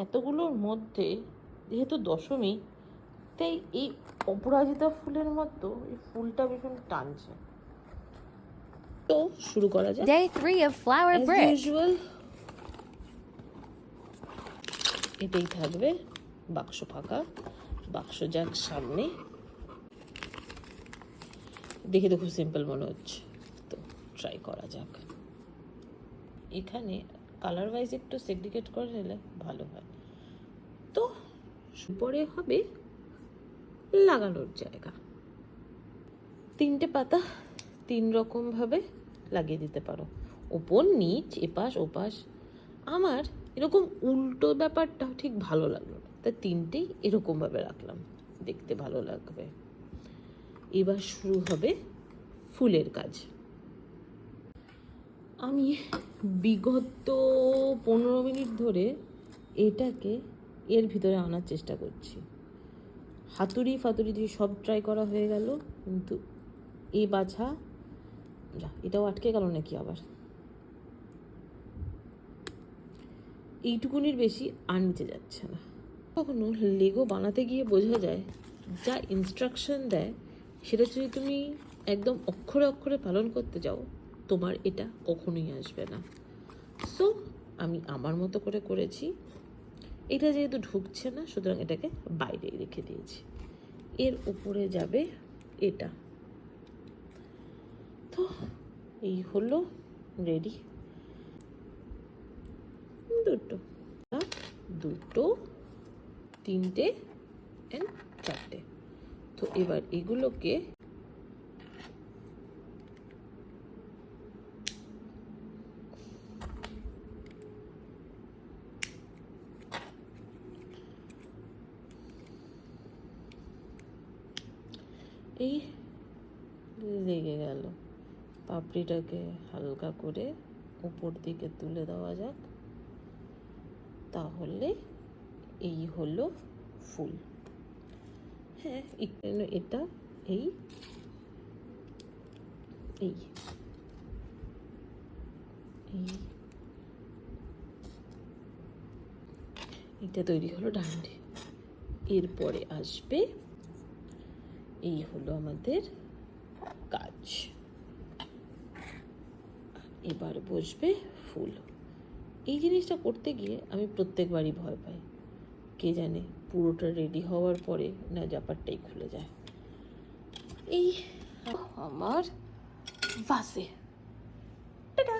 এতগুলোর মধ্যে যেহেতু দশমী, তাই এই অপরাজিতা ফুলের মতো এই ফুলটা ভীষণ টানছে। তো শুরু করা যাক। Day 3 of Flower As Brick. usual, এটাই থাকবে, বাক্স ফাঁকা, বাক্স যাক সামনে। দেখে তো খুব সিম্পল মনে হচ্ছে, তো ট্রাই করা যাক। এখানে কালার ওয়াইজ একটু সেগ্রিগেট করে নিলে ভালো হয়। তো পরে হবে লাগানোর জায়গা। 3টে পাতা 3 রকমভাবে লাগিয়ে দিতে পারো, ওপর নিচ, এপাশ ওপাশ। আমার এরকম উল্টো ব্যাপারটা ঠিক ভালো লাগলো না, তাই 3টেই এরকমভাবে রাখলাম, দেখতে ভালো লাগবে। এবার শুরু হবে ফুলের কাজ। আমি বিগত 15 মিনিট ধরে এটাকে এর ভিতরে আনার চেষ্টা করছি। হাতুড়ি ফাতুড়ি দিয়ে সব ট্রাই করা হয়ে গেল, কিন্তু এই বাছা যা, এটাও আটকে গেল নাকি আবার। এইটুকুনির বেশি আর নিচে যাচ্ছে না। কখনো লেগো বানাতে গিয়ে বোঝা যায়, যা ইনস্ট্রাকশন দেয় সেটা যদি তুমি একদম অক্ষরে অক্ষরে পালন করতে যাও, তোমার এটা কখনোই আসবে না। সো আমি আমার মতো করে করেছি। এটা যেহেতু ঢুকছে না, সুতরাং এটাকে বাইরে রেখে দিয়েছি। এর উপরে যাবে এটা। তো এই হলো রেডি। দুটো 3টে অ্যান্ড 4টে। তো এবার এগুলোকে এই লেগে গেল, পাপড়িটাকে হালকা করে উপর দিকে তুলে দেওয়া যাক, তাহলে এই হলো ফুল। হ্যাঁ, এটা এই এই এই এটা তৈরি হলো ডান্ডি। এরপরে আসবে, এই হলো আমাদের কাজ। এবার বসবে ফুল। এই জিনিসটা করতে গিয়ে আমি প্রত্যেকবারই ভয় পাই, কে জানে পুরোটা রেডি হওয়ার পরে না ব্যাপারটাই খুলে যায়। এই আমার ভাসে, টাটা।